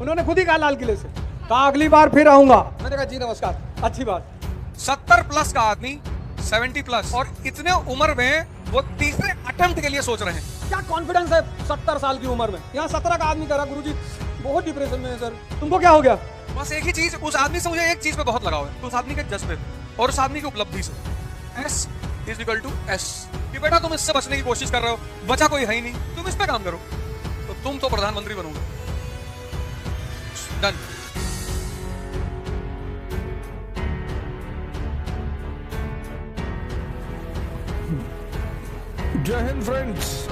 उन्होंने खुद ही कहा लाल किले से, कहा अगली बार फिर आऊंगा। मैंने कहा जी नमस्कार, अच्छी बात। 70 प्लस का आदमी 70 प्लस और इतने उम्र में वो तीसरे अटेम्प्ट के लिए सोच रहे हैं। क्या कॉन्फिडेंस है 70 साल की उम्र में? यहाँ 17 का आदमी कह रहा गुरुजी बहुत डिप्रेशन में है सर। तुमको क्या हो गया? बस एक ही चीज, उस आदमी से मुझे एक चीज पे बहुत लगाव है, उस आदमी के जज्बे पे और उस आदमी की उपलब्धि से। S is equal to S कि बेटा तुम इससे बचने की कोशिश कर रहे हो, बचा कोई है ही नहीं, तुम इस पे काम करो तो तुम तो प्रधानमंत्री बनोगे। डन। जय हिंद फ्रेंड्स।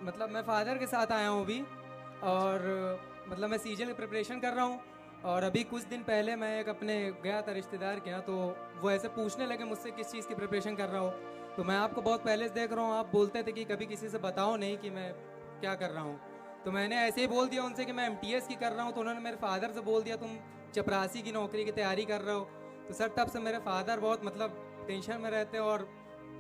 मतलब मैं फादर के साथ आया हूँ अभी, और मतलब मैं सीजन की प्रिपरेशन कर रहा हूँ। और अभी कुछ दिन पहले मैं एक अपने गया था रिश्तेदार के यहाँ, तो वो ऐसे पूछने लगे मुझसे किस चीज़ की प्रिपरेशन कर रहा हो। तो मैं आपको बहुत पहले से देख रहा हूँ, आप बोलते थे कि कभी किसी से बताओ नहीं कि मैं क्या कर रहा हूँ। तो मैंने ऐसे ही बोल दिया उनसे कि मैं MTS की कर रहा हूँ। तो उन्होंने मेरे फादर से बोल दिया तुम चपरासी की नौकरी की तैयारी कर रहे हो। तो सर तब से मेरे फादर बहुत मतलब टेंशन में रहते हैं, और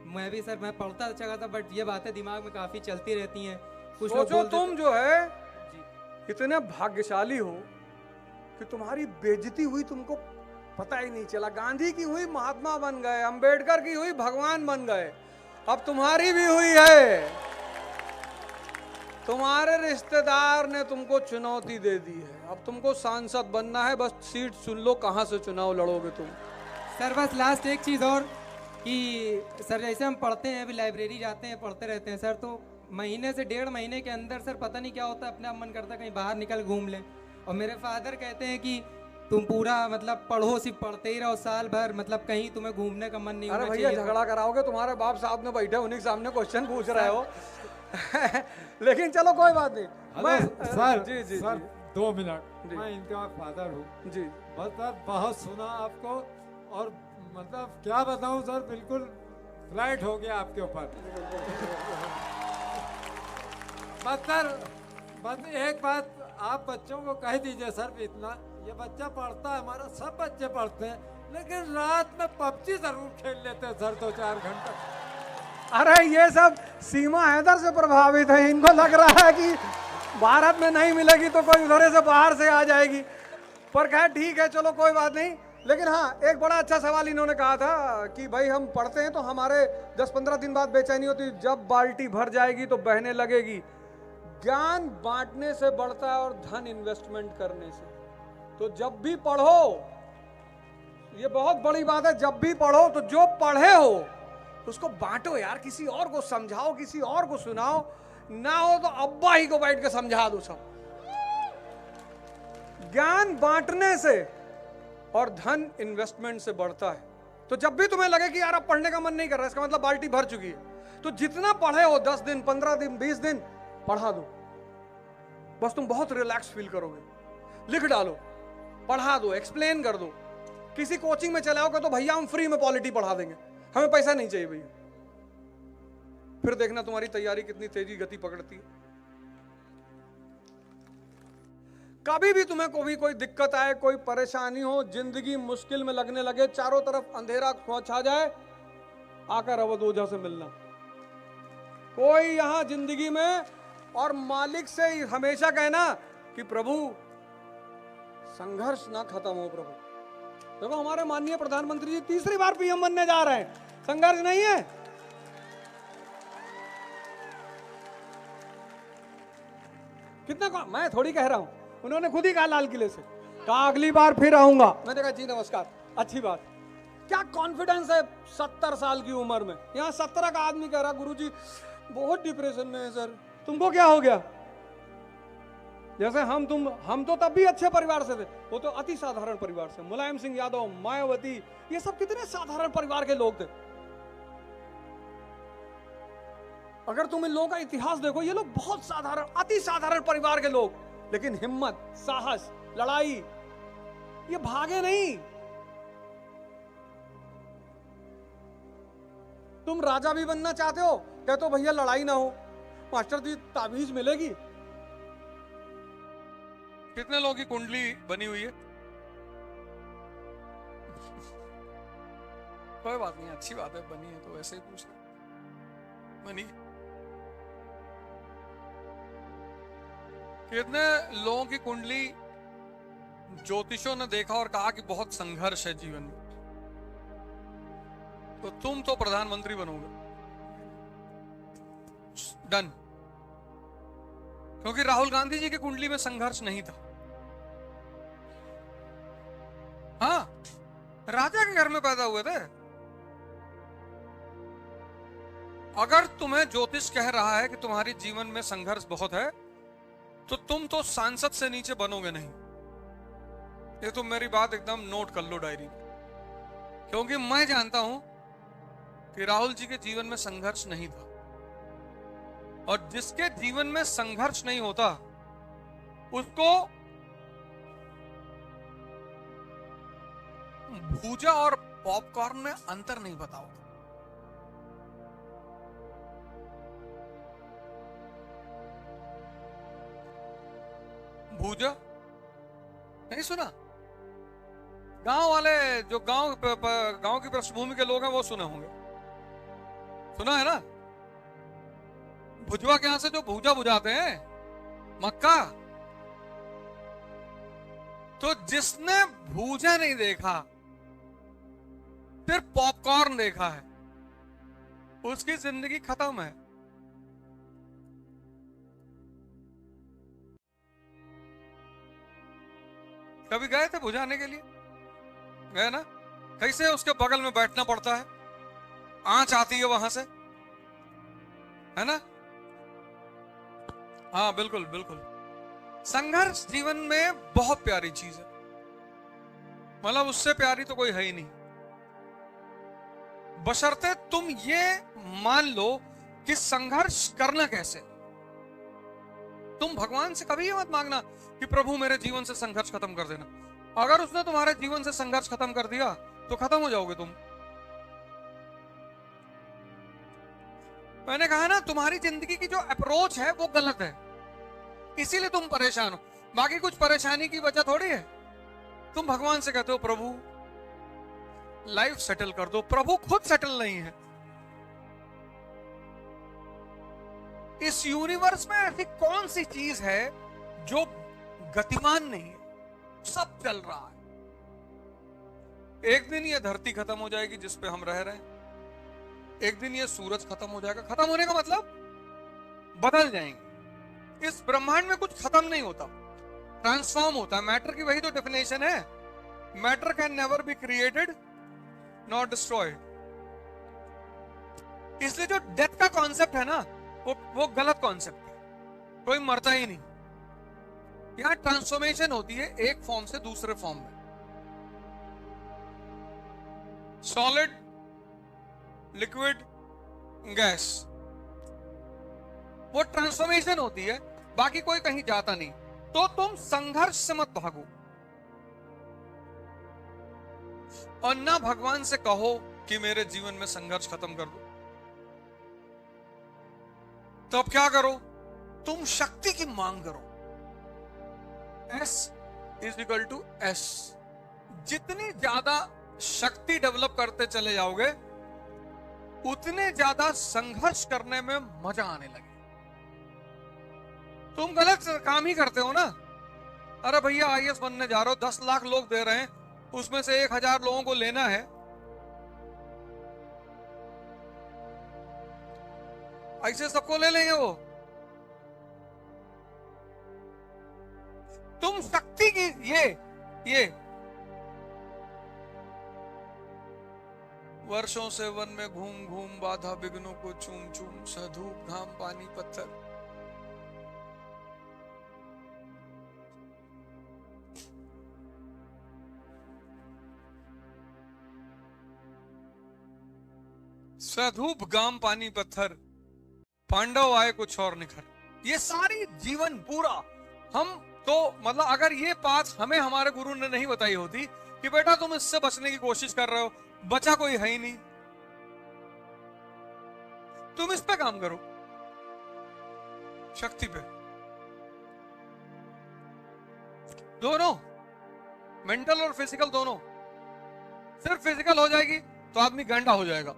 मैं भी सर मैं पढ़ता अच्छा था, बट ये बातें दिमाग में काफ़ी चलती रहती हैं। कुछ लोग सोचो बोल तुम देते- जो है जी। इतने भाग्यशाली हो कि तुम्हारी बेइज्जती हुई तुमको पता ही नहीं चला। गांधी की हुई महात्मा बन गए, अंबेडकर की हुई भगवान बन गए, अब तुम्हारी भी हुई है। तुम्हारे रिश्तेदार ने तुमको चुनौती दे दी है, अब तुमको सांसद बनना है, बस सीट चुन लो कहां से चुनाव लड़ोगे तुम। सर बस लास्ट एक चीज़ और कि सर जैसे हम पढ़ते हैं, अभी लाइब्रेरी जाते हैं, पढ़ते रहते हैं सर, तो महीने से 1.5 महीने के अंदर सर पता नहीं क्या होता है, अपने आप मन करता है कहीं बाहर निकल घूम लें। और मेरे फादर कहते हैं कि तुम पूरा मतलब पढ़ो, सिर्फ पढ़ते ही रहो साल भर, मतलब कहीं तुम्हें घूमने का मन नहीं अरे होना भैया चाहिए। झगड़ा कराओगे, तुम्हारे बाप साहब ने बैठे उन्हीं के सामने क्वेश्चन पूछ रहे हो। लेकिन चलो कोई बात नहीं। Hello sir. जी जी सर जी 2 मिनट, जी। मैं इनका फादर हूँ। जी मतलब बहुत सुना आपको, और मतलब क्या बताऊँ सर, बिल्कुल फ्लाइट हो गया आपके ऊपर। बस एक बात आप बच्चों को कह दीजिए सर, इतना ये बच्चा पढ़ता है, हमारा सब बच्चे पढ़ते हैं, लेकिन रात में PUBG जरूर खेल लेते हैं सर 2-4 घंटे। अरे ये सब सीमा हैदर से प्रभावित है, इनको लग रहा है कि भारत में नहीं मिलेगी तो कोई उधर से बाहर से आ जाएगी। पर खैर ठीक है, चलो कोई बात नहीं। लेकिन हाँ, एक बड़ा अच्छा सवाल इन्होंने कहा था कि भाई हम पढ़ते हैं तो हमारे 10-15 दिन बाद बेचैनी होती, जब बाल्टी भर जाएगी तो बहने लगेगी। ज्ञान बांटने से बढ़ता है और धन इन्वेस्टमेंट करने से। तो जब भी पढ़ो, ये बहुत बड़ी बात है, जब भी पढ़ो तो जो पढ़े हो उसको बांटो यार, किसी और को समझाओ, किसी और को सुनाओ, ना हो तो अब्बा ही को बैठ के समझा दो सब। ज्ञान बांटने से और धन इन्वेस्टमेंट से बढ़ता है। तो जब भी तुम्हें लगे कि यार अब पढ़ने का मन नहीं कर रहा, इसका मतलब बाल्टी भर चुकी है, तो जितना पढ़े हो 10 दिन 15 दिन 20 दिन पढ़ा दो, बस तुम बहुत रिलैक्स फील करोगे। लिख डालो, पढ़ा दो, एक्सप्लेन कर दो। किसी कोचिंग में चले आओगे तो भैया हम फ्री में पॉलिटी पढ़ा देंगे, हमें पैसा नहीं चाहिए भैया। फिर देखना तुम्हारी तैयारी कितनी तेजी गति पकड़ती है। कभी भी तुम्हें कोई दिक्कत आए, कोई परेशानी हो, जिंदगी मुश्किल में लगने लगे, चारों तरफ अंधेरा छा जाए, आकर अवध ओझा से मिलना। कोई यहां जिंदगी में, और मालिक से हमेशा कहना कि प्रभु संघर्ष ना खत्म हो प्रभु। देखो हमारे माननीय प्रधानमंत्री जी तीसरी बार PM बनने जा रहे हैं, संघर्ष नहीं है। कितना मैं थोड़ी कह रहा हूं, उन्होंने खुद ही कहा लाल किले से, कहा अगली बार फिर आऊंगा। मैंने कहा जी नमस्कार, अच्छी बात। क्या कॉन्फिडेंस है 70 साल की उम्र में? यहाँ 17 का आदमी कह रहा गुरुजी बहुत डिप्रेशन में है सर। तुमको क्या हो गया? जैसे हम तो तब भी अच्छे परिवार से थे, वो तो अति साधारण परिवार से। मुलायम सिंह यादव, मायावती, ये सब कितने साधारण परिवार के लोग थे। अगर तुम इन लोगों का इतिहास देखो, ये लोग बहुत साधारण, अति साधारण परिवार के लोग, लेकिन हिम्मत, साहस, लड़ाई, ये भागे नहीं। तुम राजा भी बनना चाहते हो, कहते हो भैया लड़ाई ना हो, मास्टर जी ताबीज मिलेगी। कितने लोगों की कुंडली बनी हुई है? कोई बात नहीं, अच्छी बात है, बनी है तो वैसे ही पूछ रहे। बनी कितने लोगों की कुंडली ज्योतिषों ने देखा और कहा कि बहुत संघर्ष है जीवन में, तो तुम तो प्रधानमंत्री बनोगे, डन। क्योंकि राहुल गांधी जी की कुंडली में संघर्ष नहीं था। हाँ, राजा के घर में पैदा हुए थे। अगर तुम्हें ज्योतिष कह रहा है कि तुम्हारी जीवन में संघर्ष बहुत है, तो तुम तो सांसद से नीचे बनोगे नहीं। ये तुम मेरी बात एकदम नोट कर लो डायरी में, क्योंकि मैं जानता हूं कि राहुल जी के जीवन में संघर्ष नहीं था। और जिसके जीवन में संघर्ष नहीं होता उसको भूजा और पॉपकॉर्न में अंतर नहीं पता होता। भूजा नहीं सुना? गांव वाले जो गांव की पृष्ठभूमि के लोग हैं वो सुने होंगे, सुना है ना? भुजवा के यहां से जो भूजा बुझाते हैं मक्का, तो जिसने भूजा नहीं देखा फिर पॉपकॉर्न देखा है, उसकी जिंदगी खत्म है। कभी गए थे बुझाने के लिए? गए ना? कैसे उसके बगल में बैठना पड़ता है, आंच आती है वहां से, है ना? हाँ बिल्कुल बिल्कुल। संघर्ष जीवन में बहुत प्यारी चीज है, मतलब उससे प्यारी तो कोई है ही नहीं, बशर्ते तुम ये मान लो कि संघर्ष करना कैसे। तुम भगवान से कभी ये मत मांगना कि प्रभु मेरे जीवन से संघर्ष खत्म कर देना। अगर उसने तुम्हारे जीवन से संघर्ष खत्म कर दिया तो खत्म हो जाओगे तुम। मैंने कहा ना, तुम्हारी जिंदगी की जो अप्रोच है वो गलत है, इसीलिए तुम परेशान हो। बाकी कुछ परेशानी की वजह थोड़ी है। तुम भगवान से कहते हो प्रभु लाइफ सेटल कर दो, प्रभु खुद सेटल नहीं है। इस यूनिवर्स में ऐसी कौन सी चीज है जो गतिमान नहीं है? सब चल रहा है। एक दिन ये धरती खत्म हो जाएगी जिस पे हम रह रहे हैं, एक दिन ये सूरज खत्म हो जाएगा। खत्म होने का मतलब बदल जाएंगे। इस ब्रह्मांड में कुछ खत्म नहीं होता, ट्रांसफॉर्म होता है। मैटर की वही तो डेफिनेशन है, matter can never be created not destroyed. इसलिए जो डेथ का कॉन्सेप्ट है ना, वो गलत कॉन्सेप्ट है। कोई मरता ही नहीं, यहां ट्रांसफॉर्मेशन होती है एक फॉर्म से दूसरे फॉर्म में। सॉलिड, लिक्विड, गैस, वो ट्रांसफॉर्मेशन होती है, बाकी कोई कहीं जाता नहीं। तो तुम संघर्ष से मत भागो और ना भगवान से कहो कि मेरे जीवन में संघर्ष खत्म कर दो। तो अब क्या करो? तुम शक्ति की मांग करो। S=S। जितनी ज्यादा शक्ति डेवलप करते चले जाओगे उतने ज्यादा संघर्ष करने में मजा आने लगे। तुम गलत काम ही करते हो ना। अरे भैया IAS बनने जा रहे हो, 10 लाख लोग दे रहे हैं, उसमें से 1000 लोगों को लेना है, ऐसे सबको ले लेंगे वो। तुम शक्ति की ये वर्षों से वन में घूम घूम बाधा विघ्नों को चूम चूम, धूप घाम पानी पत्थर, सधूप गाम पानी पत्थर, पांडव आए कुछ और निखर। ये सारी जीवन पूरा हम तो मतलब अगर ये बात हमें हमारे गुरु ने नहीं बताई होती कि बेटा तुम इससे बचने की कोशिश कर रहे हो, बचा कोई है ही नहीं, तुम इस पे काम करो, शक्ति पे। दोनों, मेंटल और फिजिकल दोनों। सिर्फ फिजिकल हो जाएगी तो आदमी गंडा हो जाएगा,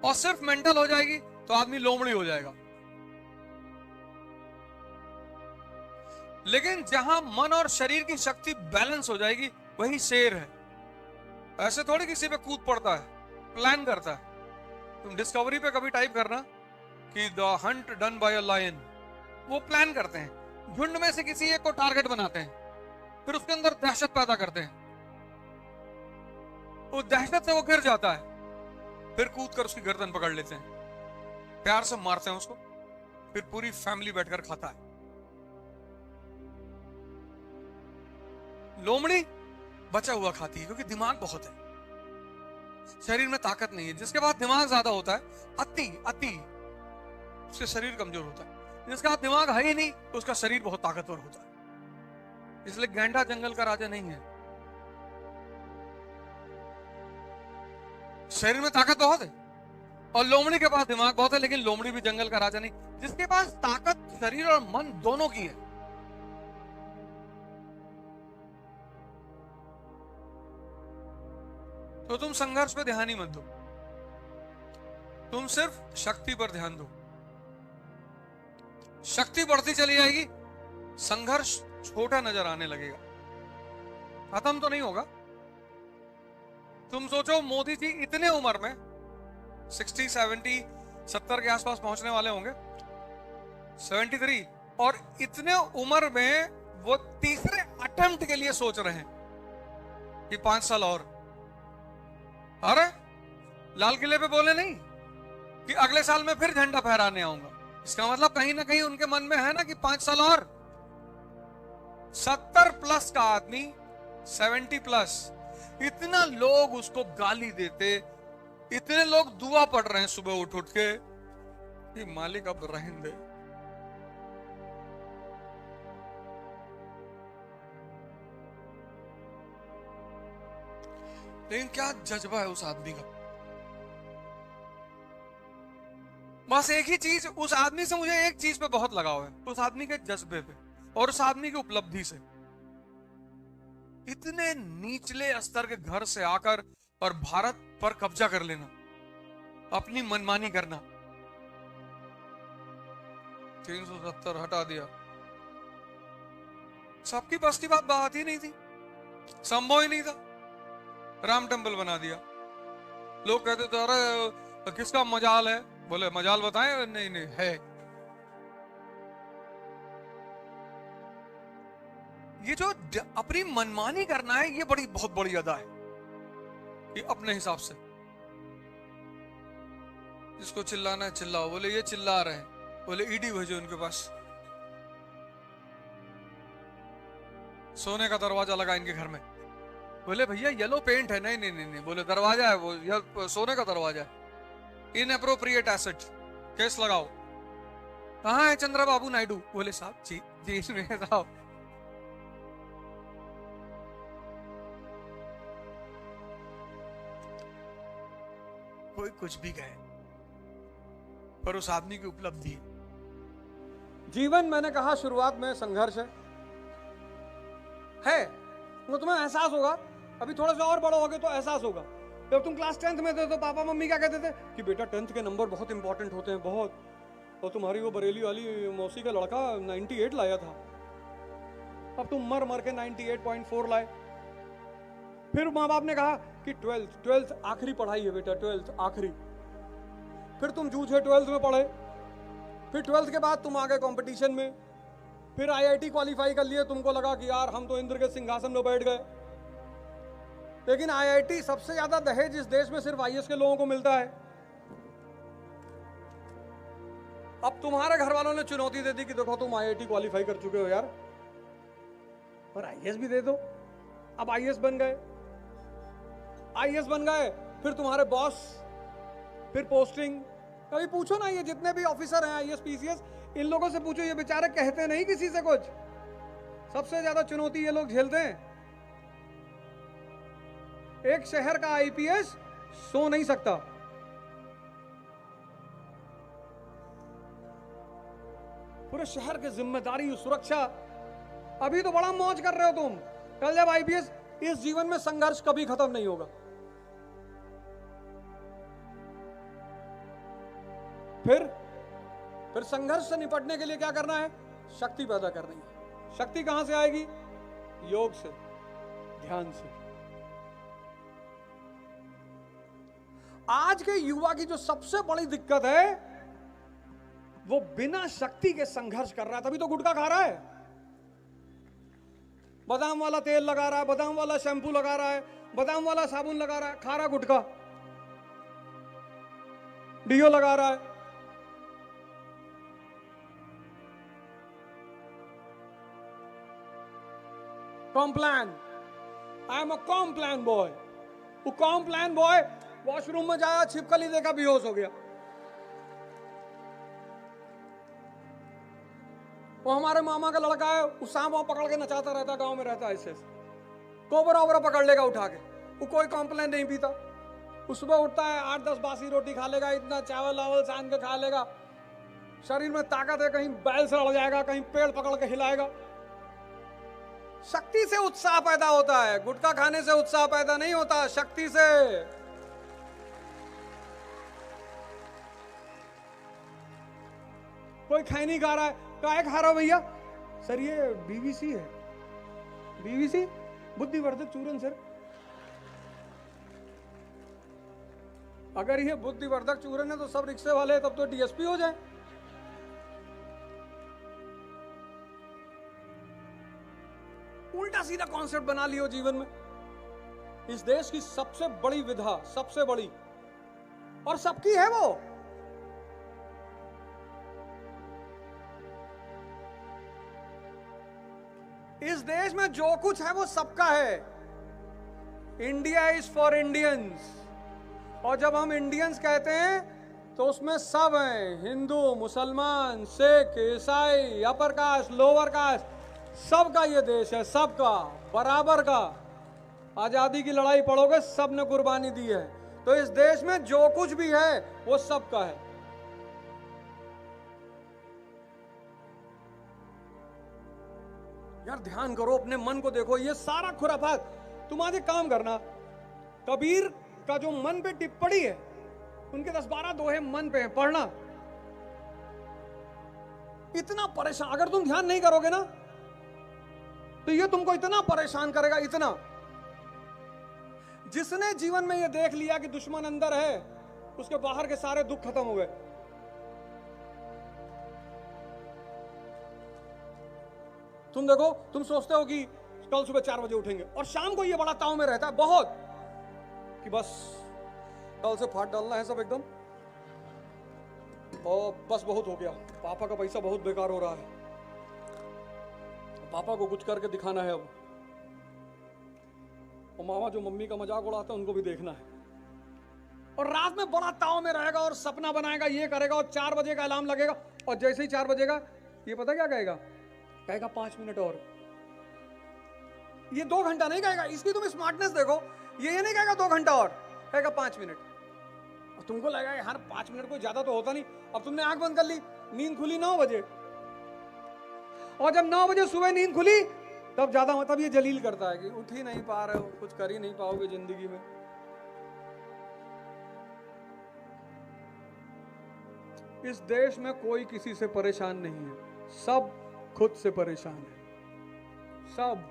और सिर्फ मेंटल हो जाएगी तो आदमी लोमड़ी हो जाएगा। लेकिन जहां मन और शरीर की शक्ति बैलेंस हो जाएगी वही शेर है। ऐसे थोड़ी किसी पे कूद पड़ता है, प्लान करता है। तुम डिस्कवरी पे कभी टाइप करना कि the hunt done by a lion, वो प्लान करते हैं, झुंड में से किसी एक को टारगेट बनाते हैं, फिर उसके अंदर दहशत पैदा करते हैं, उस दहशत से वो गिर जाता है, फिर कूद कर उसकी गर्दन पकड़ लेते हैं, प्यार से मारते हैं उसको, फिर पूरी फैमिली बैठकर खाता है। लोमड़ी बचा हुआ खाती है क्योंकि दिमाग बहुत है, शरीर में ताकत नहीं है। जिसके पास दिमाग ज्यादा होता है, अति अति, उसके शरीर कमजोर होता है। जिसका दिमाग है ही नहीं तो उसका शरीर बहुत ताकतवर होता है। इसलिए गैंडा जंगल का राजा नहीं है, शरीर में ताकत बहुत है। और लोमड़ी के पास दिमाग बहुत है, लेकिन लोमड़ी भी जंगल का राजा नहीं। जिसके पास ताकत शरीर और मन दोनों की है, तो तुम संघर्ष पे ध्यान ही मत दो, तुम सिर्फ शक्ति पर ध्यान दो। शक्ति बढ़ती चली जाएगी, संघर्ष छोटा नजर आने लगेगा, खत्म तो नहीं होगा। तुम सोचो मोदी जी इतने उम्र में 60, 70, 70 के आसपास पहुंचने वाले होंगे, 73, और इतने उम्र में वो तीसरे अटेम्प्ट के लिए सोच रहे हैं कि 5 साल और। अरे लाल किले पे बोले नहीं कि अगले साल में फिर झंडा फहराने आऊंगा, इसका मतलब कहीं ना कहीं उनके मन में है ना कि 5 साल और। 70 प्लस का आदमी, 70 प्लस, इतना लोग उसको गाली देते, इतने लोग दुआ पढ़ रहे हैं सुबह उठ उठ के कि मालिक अब रहने दे। लेकिन क्या जज्बा है उस आदमी का। बस एक ही चीज, उस आदमी से मुझे एक चीज पे बहुत लगाव है, उस आदमी के जज्बे पे और उस आदमी की उपलब्धि से। इतने निचले स्तर के घर से आकर और भारत पर कब्जा कर लेना, अपनी मनमानी करना। 370 हटा दिया, सबकी बस की बात ही नहीं थी, संभव ही नहीं था। राम टेम्पल बना दिया। लोग कहते थे अरे किसका मजाल है, बोले मजाल बताएं, नहीं नहीं है। ये जो अपनी मनमानी करना है, ये बहुत बड़ी अदा है कि अपने हिसाब से जिसको चिल्लाना है चिल्लाओ। बोले ये चिल्ला रहे हैं, बोले ईडी भेजो उनके पास, सोने का दरवाजा लगा इनके घर में। बोले भैया येलो पेंट है, नहीं नहीं नहीं नहीं, बोले दरवाजा है वो सोने का दरवाजा है, इनएप्रोप्रिएट एसेट, केस लगाओ। कहाँ है चंद्रा बाबू नायडू? बोले साहब जी जी में साहब। कोई कुछ भी कहे, पर उस आदमी की उपलब्धि जीवन, मैंने कहा शुरुआत में, संघर्ष है। वो तुम्हें एहसास होगा, अभी थोड़ा सा और बड़ा होगे तो एहसास होगा। जब तुम क्लास 10th में थे तो पापा मम्मी क्या कहते थे कि बेटा 10th के नंबर बहुत इंपॉर्टेंट होते हैं, बहुत। और तुम्हारी वो बरेली वाली मौसी का लड़का 98 लाया था, अब तुम मर मर के 98.4 लाए। फिर माँ बाप ने कहा कि 12th आखिरी पढ़ाई है बेटा, 12th आखिरी। फिर तुम जूझे 12th में पढ़े, फिर 12th के बाद तुम आ गए कंपटीशन में, फिर IIT क्वालिफाई कर लिए। तुमको लगा कि यार हम तो इंद्र के सिंहासन में बैठ गए। लेकिन IIT सबसे ज्यादा दहेज इस देश में सिर्फ IAS के लोगों को मिलता है। अब तुम्हारे घर वालों ने चुनौती दे दी कि देखो तुम IIT क्वालिफाई कर चुके हो यार, पर IAS भी दे दो। अब IAS बन गए, IAS बन गए, फिर तुम्हारे बॉस, फिर पोस्टिंग। कभी पूछो ना, ये जितने भी ऑफिसर हैं IAS PCS, इन लोगों से पूछो, ये बेचारे कहते नहीं किसी से कुछ। सबसे ज्यादा चुनौती ये लोग झेलते हैं। एक शहर का IPS सो नहीं सकता, पूरे शहर की जिम्मेदारी, सुरक्षा। अभी तो बड़ा मौज कर रहे हो तुम, कल जब IPS, इस जीवन में संघर्ष कभी खत्म नहीं होगा। फिर संघर्ष से निपटने के लिए क्या करना है? शक्ति पैदा करनी है। शक्ति कहां से आएगी? योग से, ध्यान से। आज के युवा की जो सबसे बड़ी दिक्कत है, वो बिना शक्ति के संघर्ष कर रहा है, तभी तो गुटखा खा रहा है। बादाम वाला तेल लगा रहा है, बादाम वाला शैम्पू लगा रहा है, बादाम वाला साबुन लगा रहा है, खा रहा गुटखा, डीओ लगा रहा है। Complan, I am a Complan boy. वो कॉम्प्लान बॉय वॉशरूम में जाया, छिपकली देखा, बेहोश हो गया। वो हमारे मामा का लड़का है, वो सांप पकड़ के नचाता रहता है, गांव में रहता है, ऐसे कोबरा ओबरा पकड़ लेगा उठा के। वो कोई कॉम्प्लेन नहीं पीता। वो सुबह उठता है, 8-10 बासी रोटी खा लेगा, इतना चावल वावल सान के खा लेगा, शरीर में ताकत है, कहीं बैल से लड़ जाएगा, कहीं पेड़ पकड़ के हिलाएगा। शक्ति से उत्साह पैदा होता है, गुटखा खाने से उत्साह पैदा नहीं होता, शक्ति से। कोई खैनी खा रहा है, काहे खा रहा हो भैया? सर ये बीवीसी है। बीवीसी बुद्धिवर्धक चूर्ण सर। अगर ये बुद्धिवर्धक चूर्ण है तो सब रिक्शे वाले तब तो डीएसपी हो जाए। उल्टा सीधा कॉन्सेप्ट बना लियो जीवन में। इस देश की सबसे बड़ी विधा, सबसे बड़ी, और सबकी है वो। इस देश में जो कुछ है वो सबका है। India is for Indians. और जब हम इंडियंस कहते हैं तो उसमें सब हैं, हिंदू, मुसलमान, सिख, ईसाई, अपर कास्ट, लोअर कास्ट, सबका ये देश है, सबका, बराबर का। आजादी की लड़ाई पढ़ोगे, सब ने कुर्बानी दी है। तो इस देश में जो कुछ भी है वो सबका है। यार ध्यान करो, अपने मन को देखो, ये सारा खुराफात। तुम आज एक काम करना, कबीर का जो मन पे टिप्पणी है, उनके 10-12 दोहे मन पे हैं, पढ़ना। इतना परेशान, अगर तुम ध्यान नहीं करोगे ना तो ये तुमको इतना परेशान करेगा, इतना। जिसने जीवन में ये देख लिया कि दुश्मन अंदर है, उसके बाहर के सारे दुख खत्म हो गए। तुम देखो, तुम सोचते हो कि कल सुबह 4 बजे उठेंगे, और शाम को ये बड़ा ताव में रहता है बहुत कि बस कल से फाट डालना है सब एकदम, और बस बहुत हो गया, पापा का पैसा बहुत बेकार हो रहा है, पापा को कुछ करके दिखाना है अब, और मामा जो मम्मी का मजाक उड़ाते हैं उनको भी देखना है। और रात में बड़ा ताव में रहेगा और सपना बनाएगा, ये करेगा, और 4 बजे का अलार्म लगेगा, और जैसे ही 4 बजेगा ये पता क्या कहेगा? कहेगा 5 मिनट और। ये 2 घंटा नहीं कहेगा, इसकी तुम स्मार्टनेस देखो, ये नहीं कहेगा 2 घंटा और, कहेगा 5 मिनट। और तुमको लगेगा यार 5 मिनट कोई ज्यादा तो होता नहीं। अब तुमने आंख बंद कर ली, नींद खुली 9 बजे, और जब 9 बजे सुबह नींद खुली तब ज्यादा, मतलब ये जलील करता है कि उठ ही नहीं पा रहे हो, कुछ कर ही नहीं पाओगे जिंदगी में। इस देश में कोई किसी से परेशान नहीं है, सब खुद से परेशान है, सब।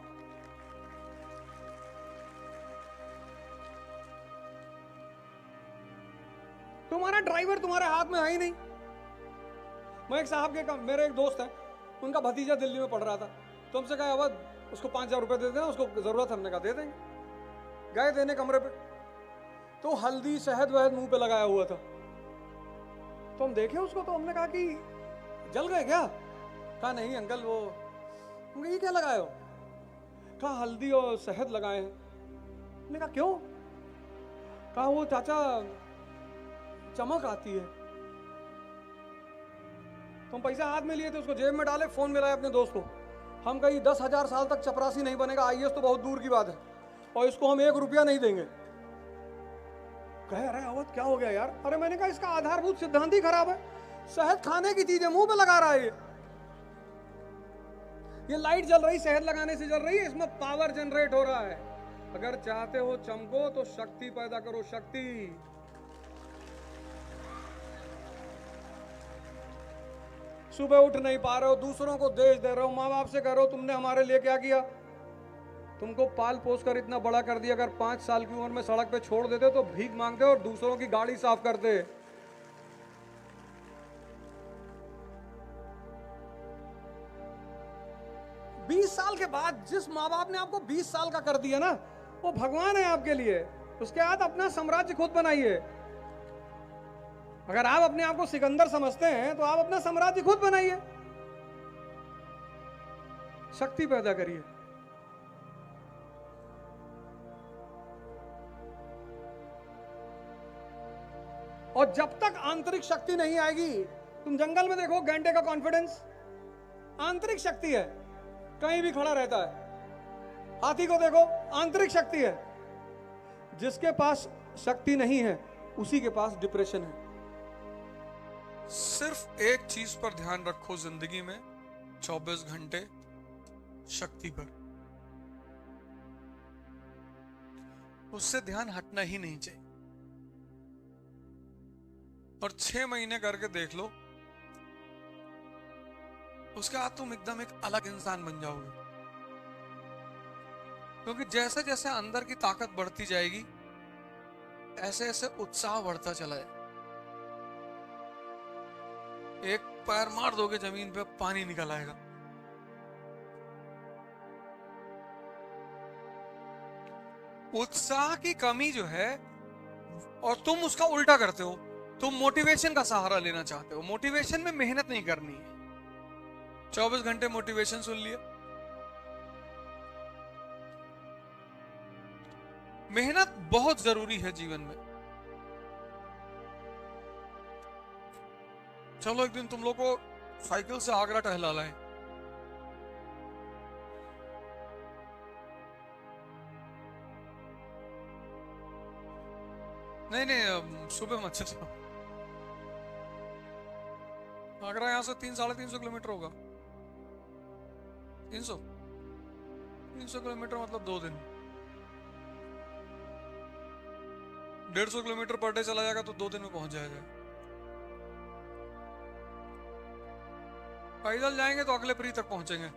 तुम्हारा ड्राइवर तुम्हारे हाथ में है ही नहीं। मैं एक साहब के, मेरे एक दोस्त है, उनका भतीजा दिल्ली में पढ़ रहा था, तो हमसे कहा अवध उसको 5,000 रुपए दे देना, उसको जरूरत। हमने कहा दे देंगे। गए देने कमरे पे, तो हल्दी शहद वहद मुंह पे लगाया हुआ था। तो हम देखे उसको, तो हमने कहा कि जल गए क्या? कहा नहीं अंकल, वो हमने ये क्या लगाए हो? कहा हल्दी और शहद लगाए हैं। हमने कहा क्यों? कहा वो चाचा चमक आती है। तो हम पैसा हाथ में लिए थे, उसको जेब में डाले, फोन मिलाया अपने दोस्त को। हम कहीं 10,000 साल तक चपरासी नहीं बनेगा, आईएएस तो बहुत दूर की बात है, और इसको हम 1 रुपया नहीं देंगे। कहे अरे अवध क्या हो गया यार? अरे मैंने कहा इसका आधारभूत सिद्धांत ही खराब है। शहद खाने की चीज है, मुंह पे लगा रहा है ये लाइट जल रही शहद लगाने से जल रही है, इसमें पावर जनरेट हो रहा है। अगर चाहते हो चमको तो शक्ति पैदा करो, शक्ति। सुबह उठ नहीं पा रहे हो, दूसरों को देश दे रहे हो, माँ बाप से कह रहे हो तुमने हमारे लिए क्या किया, तुमको पाल पोस कर इतना बड़ा कर दिया, अगर 5 साल की उम्र में सड़क पे छोड़ देते तो भीख मांगते और दूसरों की गाड़ी साफ करते। बीस साल के बाद जिस माँ बाप ने आपको 20 साल का कर दिया ना, वो भगवान है आपके लिए। उसके बाद अपना साम्राज्य खुद बनाइए। अगर आप अपने आप को सिकंदर समझते हैं तो आप अपना साम्राज्य खुद बनाइए, शक्ति पैदा करिए। और जब तक आंतरिक शक्ति नहीं आएगी, तुम जंगल में देखो गैंडे का कॉन्फिडेंस आंतरिक शक्ति है, कहीं भी खड़ा रहता है। हाथी को देखो, आंतरिक शक्ति है। जिसके पास शक्ति नहीं है उसी के पास डिप्रेशन है। सिर्फ एक चीज पर ध्यान रखो जिंदगी में, 24 घंटे शक्ति पर, उससे ध्यान हटना ही नहीं चाहिए। और 6 महीने करके देख लो, उसके बाद तुम एकदम एक अलग इंसान बन जाओगे। क्योंकि जैसे जैसे अंदर की ताकत बढ़ती जाएगी, ऐसे ऐसे उत्साह बढ़ता चला जाए। एक पैर मार दोगे जमीन पे, पानी निकल आएगा। उत्साह की कमी जो है, और तुम उसका उल्टा करते हो, तुम मोटिवेशन का सहारा लेना चाहते हो। मोटिवेशन में मेहनत नहीं करनी है। 24 घंटे मोटिवेशन सुन लिया। मेहनत बहुत जरूरी है जीवन में। चलो एक दिन तुम लोग को साइकिल से आगरा टहला लाएं। नहीं, सुबह मत चलो। आगरा यहां से 300-350 किलोमीटर होगा। 300 किलोमीटर मतलब 2 दिन। 150 किलोमीटर पर डे चला जाएगा तो 2 दिन में पहुंच जाएगा। पैदल जाएंगे तो अगले प्री तक पहुंचेंगे।